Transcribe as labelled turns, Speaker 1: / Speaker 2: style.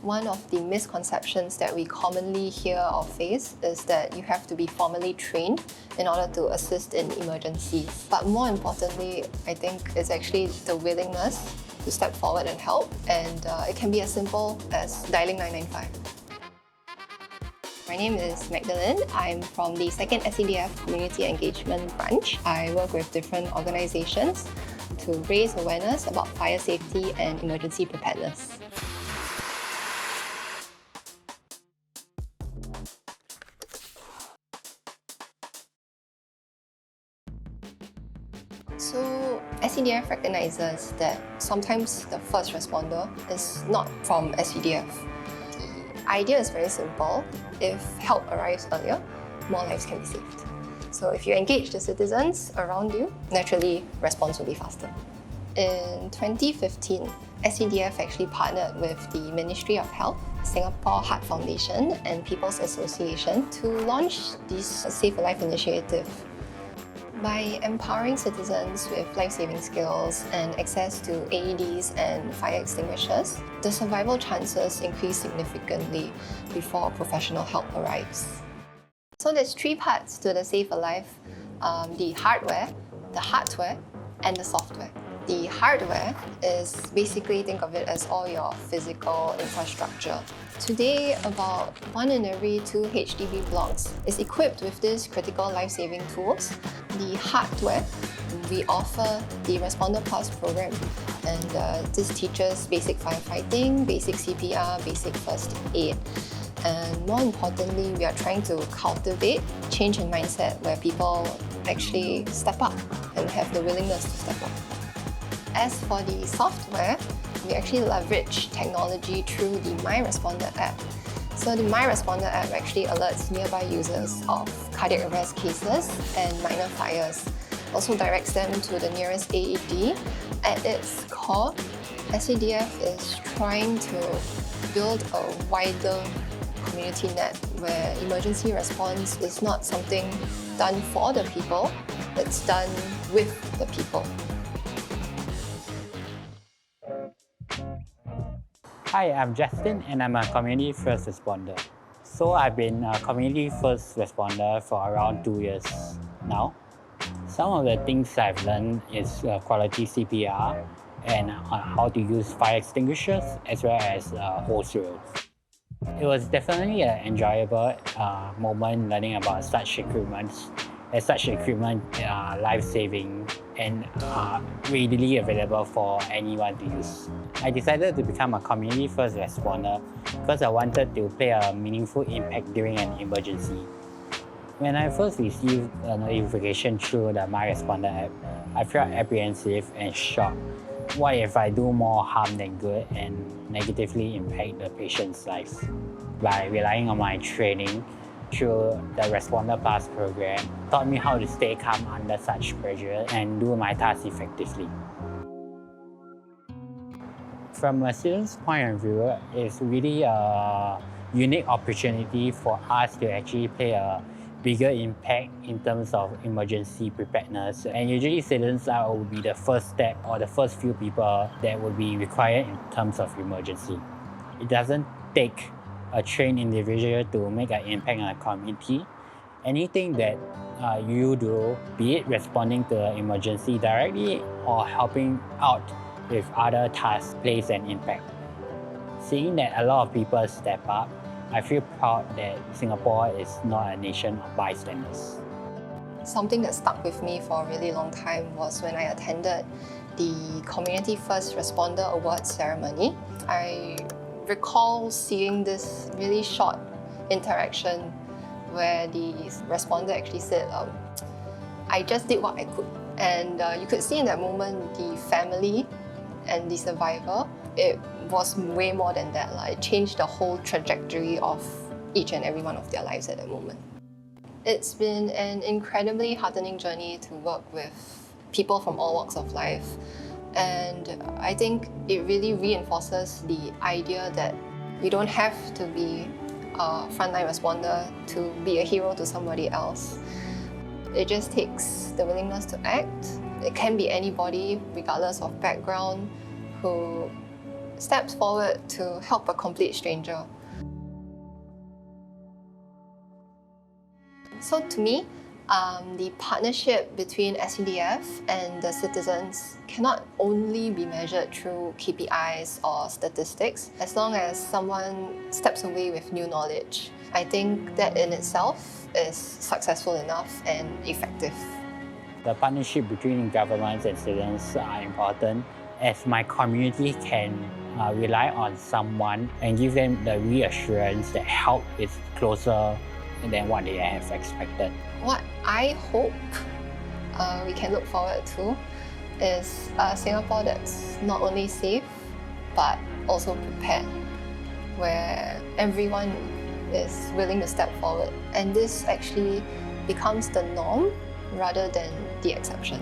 Speaker 1: One of the misconceptions that we commonly hear or face is that you have to be formally trained in order to assist in emergencies. But more importantly, I think it's actually the willingness to step forward and help, and it can be as simple as dialing 995. My name is Magdalene. I'm from the 2nd SCDF Community Engagement Branch. I work with different organizations to raise awareness about fire safety and emergency preparedness. So SCDF recognizes that sometimes the first responder is not from SCDF. The idea is very simple. If help arrives earlier, more lives can be saved. So if you engage the citizens around you, naturally response will be faster. In 2015, SCDF actually partnered with the Ministry of Health, Singapore Heart Foundation and People's Association to launch this Save a Life initiative. By empowering citizens with life-saving skills and access to AEDs and fire extinguishers, the survival chances increase significantly before professional help arrives. So there's 3 parts to the Save a Life: the hardware, the hardware, and the software. The hardware is basically, think of it as all your physical infrastructure. Today, about 1 in every 2 HDB blocks is equipped with these critical life-saving tools. The hardware, we offer the Responder Plus program, and this teaches basic firefighting, basic CPR, basic first aid. And more importantly, we are trying to cultivate change in mindset where people actually step up and have the willingness to step up. As for the software, we actually leverage technology through the My Responder app. So the My Responder app actually alerts nearby users of cardiac arrest cases and minor fires. Also directs them to the nearest AED. At its core, SCDF is trying to build a wider community net where emergency response is not something done for the people, it's done with the people.
Speaker 2: Hi, I'm Justin and I'm a community first responder. So I've been a community first responder for around 2 years now. Some of the things I've learned is quality CPR and how to use fire extinguishers as well as hose reels. It was definitely an enjoyable moment learning about such equipment, as such equipment life-saving and readily available for anyone to use. I decided to become a community first responder because I wanted to play a meaningful impact during an emergency. When I first received a notification through the My Responder app, I felt apprehensive and shocked. What if I do more harm than good and negatively impact the patient's lives? By relying on my training through the Responder Plus program, taught me how to stay calm under such pressure and do my tasks effectively. From a student's point of view, it's really a unique opportunity for us to actually play a bigger impact in terms of emergency preparedness. And usually students will be the first step or the first few people that will be required in terms of emergency. It doesn't take a trained individual to make an impact on a community. Anything that you do, be it responding to an emergency directly or helping out with other tasks, plays an impact. Seeing that a lot of people step up, I feel proud that Singapore is not a nation of bystanders.
Speaker 1: Something that stuck with me for a really long time was when I attended the Community First Responder Awards ceremony. I recall seeing this really short interaction where the responder actually said, I just did what I could. And you could see in that moment the family and the survivor, it was way more than that. It changed the whole trajectory of each and every one of their lives at that moment. It's been an incredibly heartening journey to work with people from all walks of life. And I think it really reinforces the idea that you don't have to be a frontline responder to be a hero to somebody else. It just takes the willingness to act. It can be anybody, regardless of background, who steps forward to help a complete stranger. So to me, the partnership between SCDF and the citizens cannot only be measured through KPIs or statistics. As long as someone steps away with new knowledge, I think that in itself is successful enough and effective.
Speaker 2: The partnership between governments and citizens are important, as my community can rely on someone and give them the reassurance that help is closer than what they have expected.
Speaker 1: What I hope we can look forward to is a Singapore that's not only safe but also prepared, where everyone is willing to step forward, and this actually becomes the norm rather than the exception.